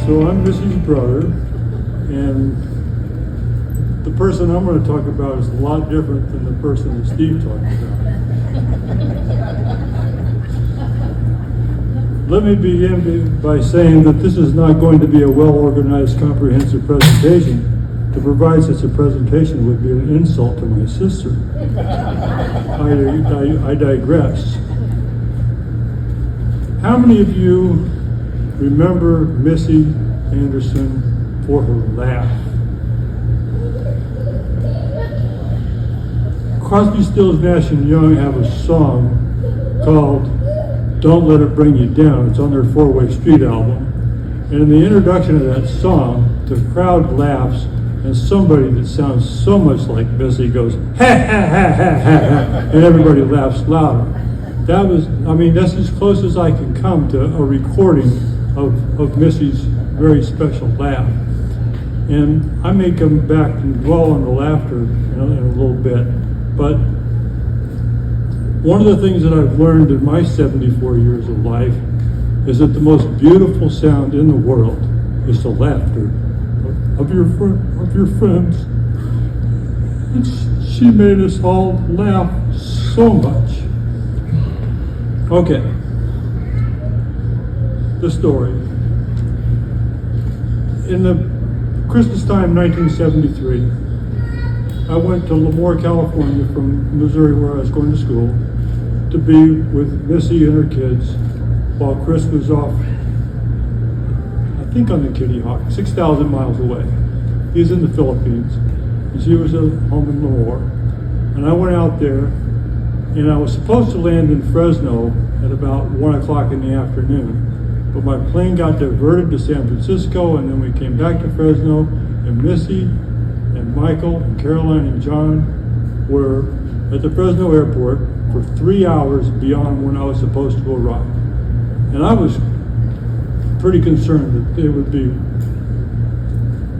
So I'm Missy's brother, and the person I'm going to talk about is a lot different than the person that Steve talked about. Let me begin by saying that this is not going to be a well-organized, comprehensive presentation. To provide such a presentation would be an insult to my sister. I digress. How many of you remember Missy Anderson for her laugh? Crosby, Stills, Nash & Young have a song called Don't Let It Bring You Down. It's on their Four-Way Street album. And in the introduction of that song, the crowd laughs, and somebody that sounds so much like Missy goes, ha ha ha ha ha ha, and everybody laughs louder. That's as close as I can come to a recording of Missy's very special laugh. And I may come back and dwell on the laughter in a little bit, but one of the things that I've learned in my 74 years of life is that the most beautiful sound in the world is the laughter of your friends. And she made us all laugh so much. Okay, the story. In the Christmas time, 1973, I went to Lemoore, California from Missouri, where I was going to school, to be with Missy and her kids while Chris was off, I think on the Kitty Hawk, 6,000 miles away. He was in the Philippines, and she was at home in Lemoore. And I went out there, and I was supposed to land in Fresno at about 1 o'clock in the afternoon. But my plane got diverted to San Francisco, and then we came back to Fresno, and Missy and Michael and Caroline and John were at the Fresno airport for 3 hours beyond when I was supposed to arrive. And I was pretty concerned that they would be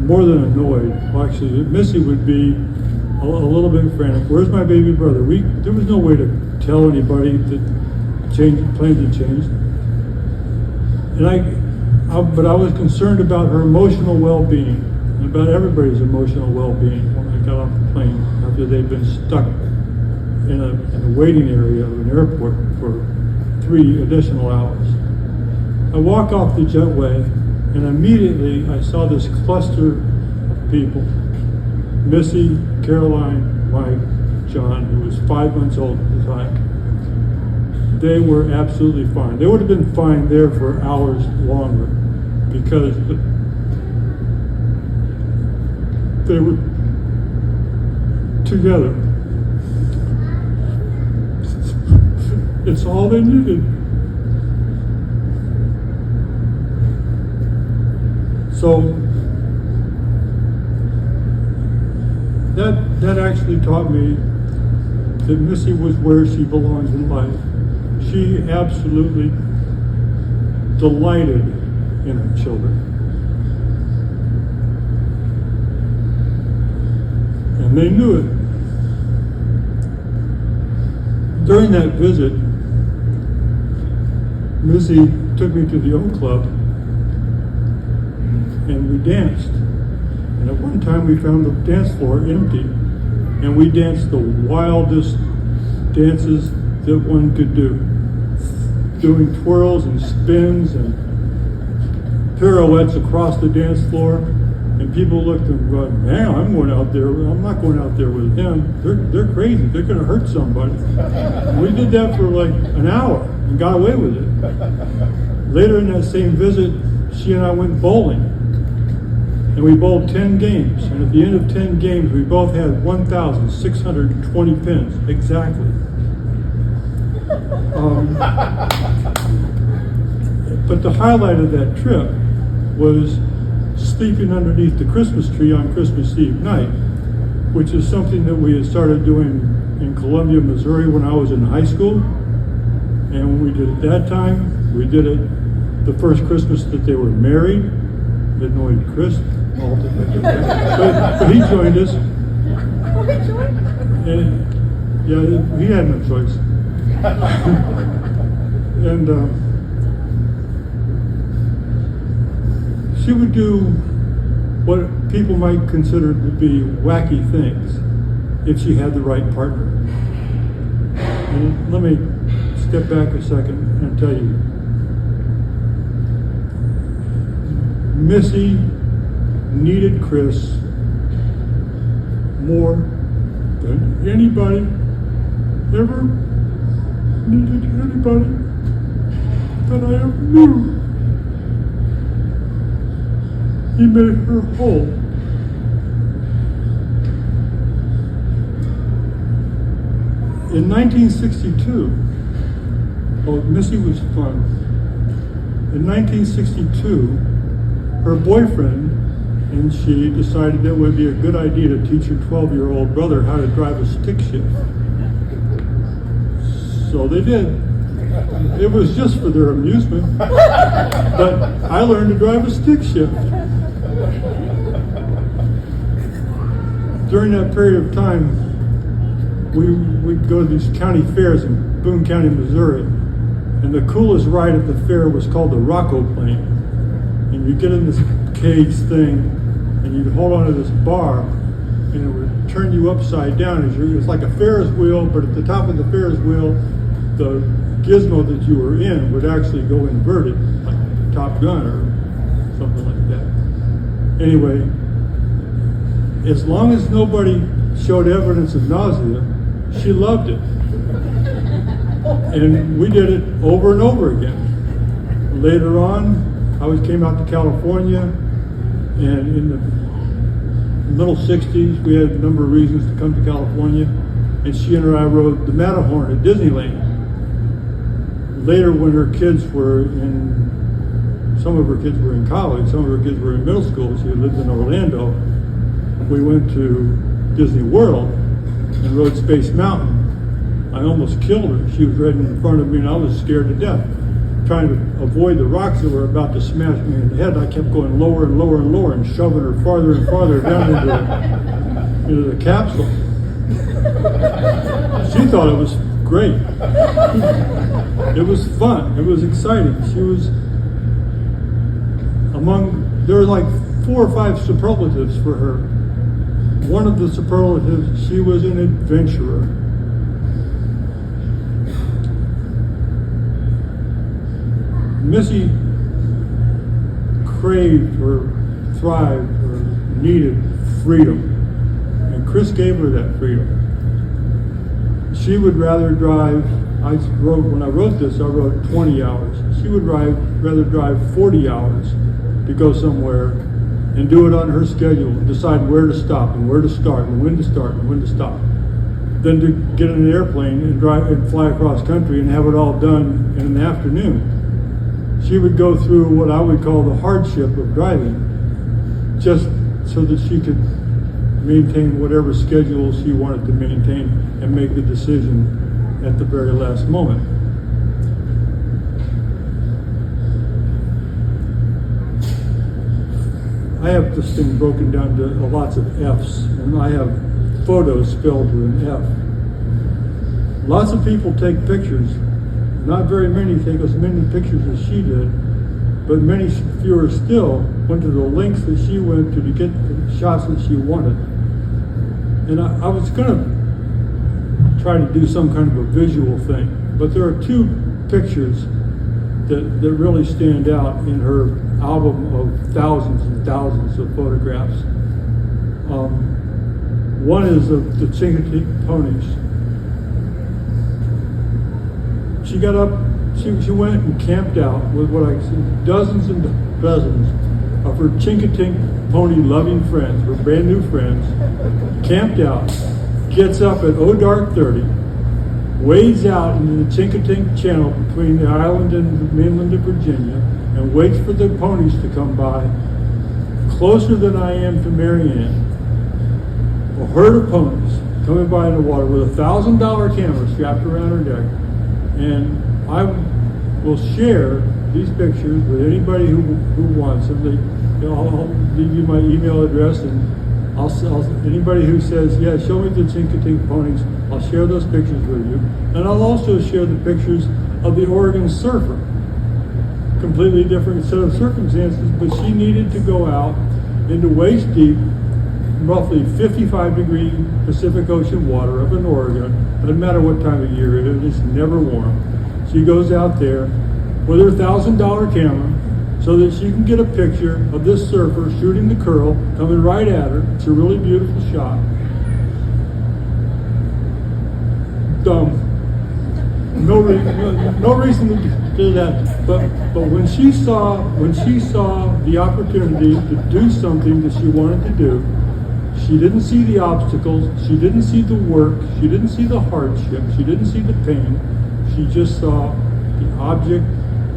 more than annoyed. Well, actually, that Missy would be a little bit frantic. Where's my baby brother? There was no way to tell anybody that plans had changed. But I was concerned about her emotional well-being, and about everybody's emotional well-being when I got off the plane after they'd been stuck in a waiting area of an airport for 3 additional hours. I walk off the jetway, and immediately I saw this cluster of people. Missy, Caroline, Mike, John, who was 5 months old at the time. They were absolutely fine. They would have been fine there for hours longer because they were together. It's all they needed. So that actually taught me that Missy was where she belongs in life. She absolutely delighted in her children. And they knew it. During that visit, Missy took me to the Oak Club and we danced. And at one time we found the dance floor empty, and we danced the wildest dances that one could do. Doing twirls and spins and pirouettes across the dance floor, and people looked and go, man, I'm not going out there with him. They're crazy. They're going to hurt somebody. And we did that for like an hour and got away with it. Later in that same visit, she and I went bowling, and we bowled 10 games. And at the end of 10 games, we both had 1,620 pins exactly. But the highlight of that trip was sleeping underneath the Christmas tree on Christmas Eve night, which is something that we had started doing in Columbia, Missouri when I was in high school. And when we did it that time, we did it the first Christmas that they were married. It annoyed Chris ultimately. but he joined us. Oh, he joined? And yeah, he had no choice. And she would do what people might consider to be wacky things if she had the right partner. And let me step back a second and tell you, Missy needed Chris more than anybody ever needed anybody that I ever knew. He made her whole. In 1962, Missy was fun. In 1962, her boyfriend and she decided that it would be a good idea to teach her 12-year-old brother how to drive a stick shift. So they did. It was just for their amusement. But I learned to drive a stick shift. During that period of time, we'd go to these county fairs in Boone County, Missouri. And the coolest ride at the fair was called the Rocco plane. And you'd get in this cage thing, and you'd hold onto this bar, and it would turn you upside down. It's like a Ferris wheel, but at the top of the Ferris wheel, the gizmo that you were in would actually go inverted, like Top Gun or something like that. Anyway, as long as nobody showed evidence of nausea, she loved it. And we did it over and over again. Later on, I came out to California, and in the middle 60s, we had a number of reasons to come to California, and she and I rode the Matterhorn at Disneyland. Later, when her kids were some of her kids were in college, some of her kids were in middle school, she lived in Orlando, we went to Disney World and rode Space Mountain. I almost killed her. She was right in front of me, and I was scared to death. Trying to avoid the rocks that were about to smash me in the head, I kept going lower and lower and lower and shoving her farther and farther down into the capsule. She thought it was great. It was fun. It was exciting. She was there were like 4 or 5 superlatives for her. One of the superlatives, she was an adventurer. Missy craved or thrived or needed freedom, and Chris gave her that freedom. She would rather drive, when I wrote this, I wrote 20 hours. She would rather drive 40 hours to go somewhere and do it on her schedule and decide where to stop and where to start and when to start and when to stop, than to get in an airplane and drive and fly across country and have it all done in an afternoon. She would go through what I would call the hardship of driving, just so that she could maintain whatever schedule she wanted to maintain and make the decision at the very last moment. I have this thing broken down to lots of F's, and I have photos spelled with an F. Lots of people take pictures. Not very many take as many pictures as she did, but many fewer still went to the lengths that she went to get the shots that she wanted. And I was going to try to do some kind of a visual thing, but there are 2 pictures that really stand out in her album of thousands and thousands of photographs. One is of the Chincoteague ponies. She got up, she went and camped out with what I see, dozens and dozens of her Chincoteague pony loving friends, her brand new friends, camped out, gets up at dark 30, wades out into the Chincoteague Channel between the island and the mainland of Virginia, and waits for the ponies to come by, closer than I am to Marianne. A herd of ponies coming by in the water with a $1,000 camera strapped around her neck. And I will share these pictures with anybody who wants them. I'll leave you my email address, and anybody who says, yeah, show me the Chincoteague ponies, I'll share those pictures with you. And I'll also share the pictures of the Oregon surfer. completely different set of circumstances, but she needed to go out into waist deep, roughly 55-degree Pacific Ocean water up in Oregon. Doesn't matter what time of year it is, it's never warm. She goes out there with her $1,000 camera so that she can get a picture of this surfer shooting the curl, coming right at her. It's a really beautiful shot. Dumb. No reason to do that. But when she saw the opportunity to do something that she wanted to do, she didn't see the obstacles, she didn't see the work, she didn't see the hardship, she didn't see the pain. She just saw the object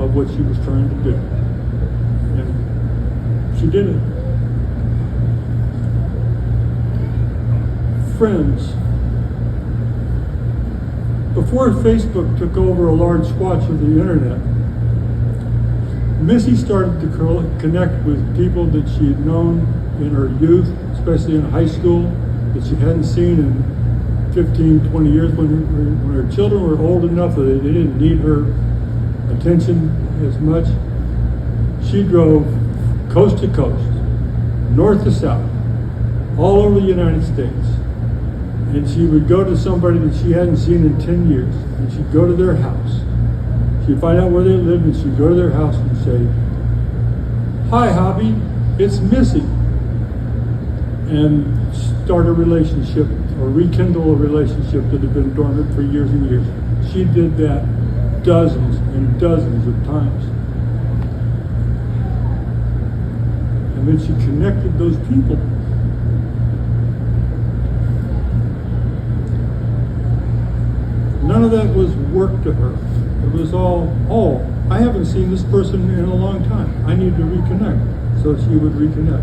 of what she was trying to do. And she did it. Friends, before Facebook took over a large swatch of the internet, Missy started to connect with people that she had known in her youth, especially in high school, that she hadn't seen in 15, 20 years when her children were old enough that they didn't need her attention as much. She drove coast to coast, north to south, all over the United States. And she would go to somebody that she hadn't seen in 10 years, and she'd go to their house. She'd find out where they lived, and she'd go to their house and say, "Hi, Hobby, it's Missy." And start a relationship or rekindle a relationship that had been dormant for years and years. She did that dozens and dozens of times. And then she connected those people. None of that was work to her. It was all, oh, I haven't seen this person in a long time. I need to reconnect. So she would reconnect.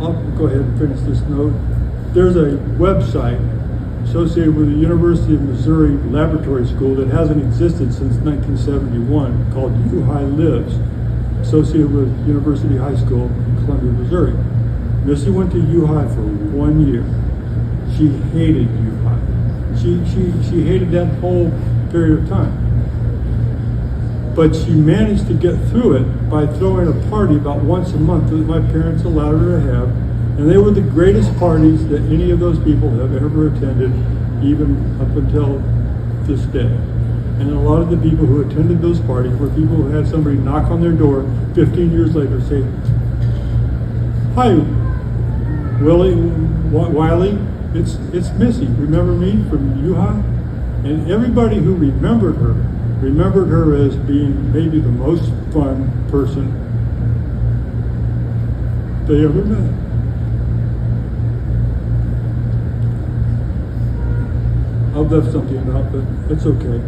I'll go ahead and finish this note. There's a website associated with the University of Missouri Laboratory School that hasn't existed since 1971 called UHI Lives, associated with University High School in Columbia, Missouri. Missy went to UHI for 1 year. She hated UHI. She hated that whole period of time. But she managed to get through it by throwing a party about once a month that my parents allowed her to have. And they were the greatest parties that any of those people have ever attended, even up until this day. And a lot of the people who attended those parties were people who had somebody knock on their door 15 years later say, "Hi, Wiley, it's Missy. Remember me from UHI?" And everybody who remembered her as being maybe the most fun person they ever met. I've left something out, but it's okay.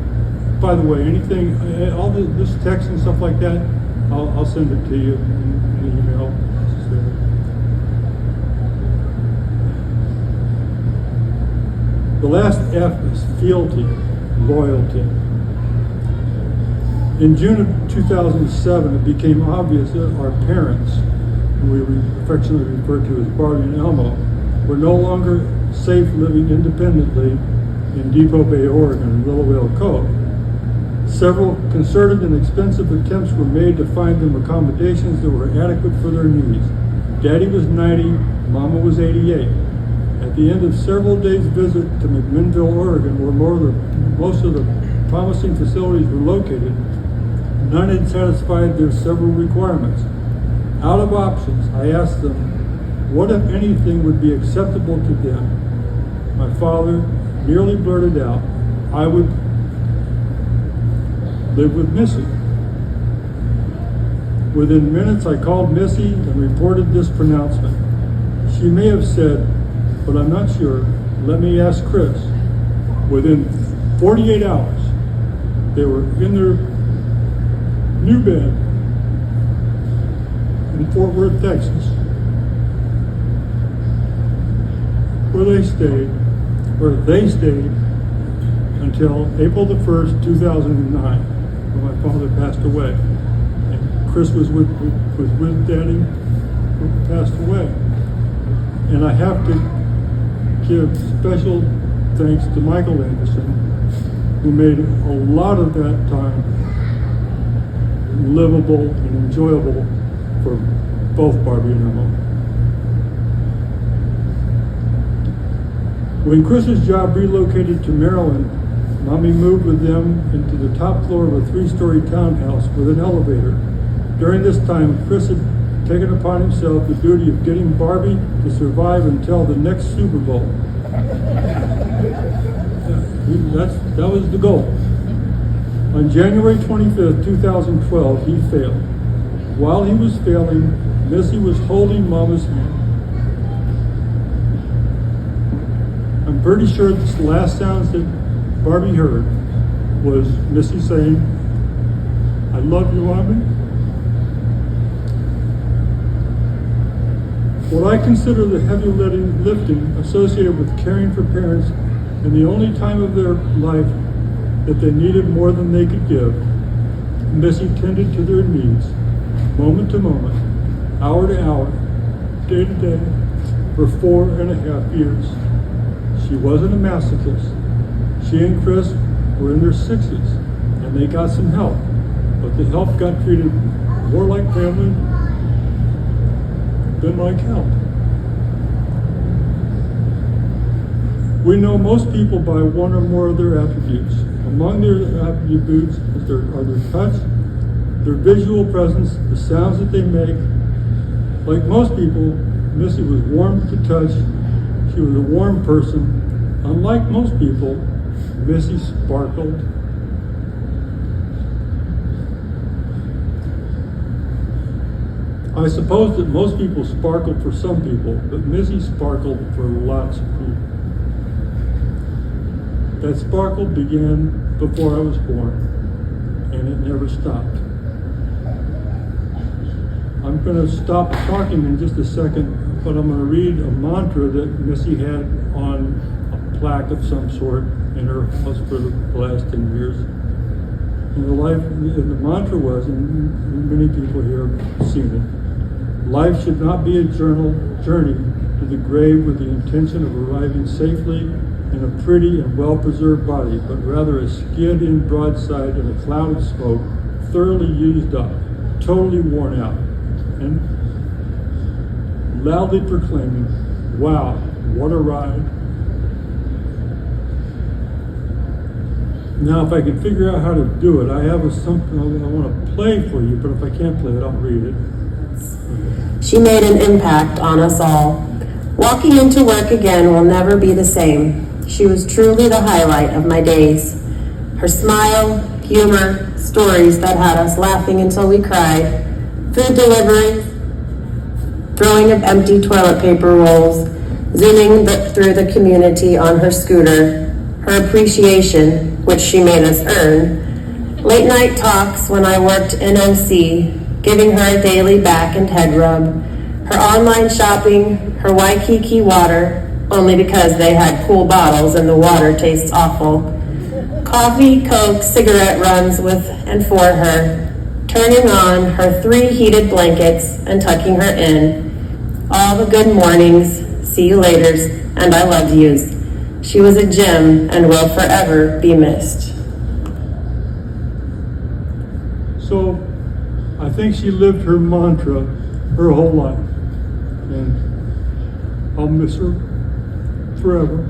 By the way, anything, all this text and stuff like that, I'll send it to you in an email. The last F is fealty, loyalty. In June of 2007, it became obvious that our parents, who we affectionately refer to as Barbie and Elmo, were no longer safe living independently in Depot Bay, Oregon, in Little Whale Cove. Several concerted and expensive attempts were made to find them accommodations that were adequate for their needs. Daddy was 90, Mama was 88. At the end of several days' visit to McMinnville, Oregon, where most of the promising facilities were located, none had satisfied their several requirements. Out of options, I asked them, what if anything would be acceptable to them? My father merely blurted out, I would live with Missy. Within minutes, I called Missy and reported this pronouncement. She may have said, but I'm not sure, let me ask Chris. Within 48 hours, they were in their new bed in Fort Worth, Texas, where they stayed until April the 1st, 2009, when my father passed away. And Chris was with Daddy who passed away. And I have to give special thanks to Michael Anderson, who made a lot of that time livable and enjoyable for both Barbie and Emma. When Chris's job relocated to Maryland, Mommy moved with them into the top floor of a 3-story townhouse with an elevator. During this time, Chris had taken upon himself the duty of getting Barbie to survive until the next Super Bowl. That was the goal. On January 25th, 2012, he failed. While he was failing, Missy was holding Mama's hand. I'm pretty sure the last sounds that Barbie heard was Missy saying, "I love you, Mommy." What I consider the heavy lifting associated with caring for parents in the only time of their life that they needed more than they could give, Missy tended to their needs, moment to moment, hour to hour, day to day, for 4.5 years. She wasn't a masochist. She and Chris were in their 60s, and they got some help, but the help got treated more like family than like help. We know most people by one or more of their attributes. Among their attributes are their touch, their visual presence, the sounds that they make. Like most people, Missy was warm to touch. She was a warm person. Unlike most people, Missy sparkled. I suppose that most people sparkle for some people, but Missy sparkled for lots of people. That sparkle began before I was born, and it never stopped. I'm going to stop talking in just a second, but I'm going to read a mantra that Missy had on a plaque of some sort in her house for the last 10 years. And the mantra was, and many people here have seen it, life should not be a journey to the grave with the intention of arriving safely in a pretty and well-preserved body, but rather a skid-in broadside in a cloud of smoke, thoroughly used up, totally worn out, and loudly proclaiming, "Wow, what a ride." Now, if I can figure out how to do it, I have something I want to play for you, but if I can't play it, I'll read it. She made an impact on us all. Walking into work again will never be the same. She was truly the highlight of my days. Her smile, humor, stories that had us laughing until we cried, food deliveries, throwing of empty toilet paper rolls, zooming through the community on her scooter, her appreciation, which she made us earn, late night talks when I worked in MC, giving her a daily back and head rub, her online shopping, her Waikiki water, only because they had cool bottles and the water tastes awful, coffee, Coke, cigarette runs with and for her, turning on her 3 heated blankets and tucking her in, all the good mornings, see you laters, and I love yous. She was a gem and will forever be missed. So, I think she lived her mantra her whole life, and I'll miss her forever.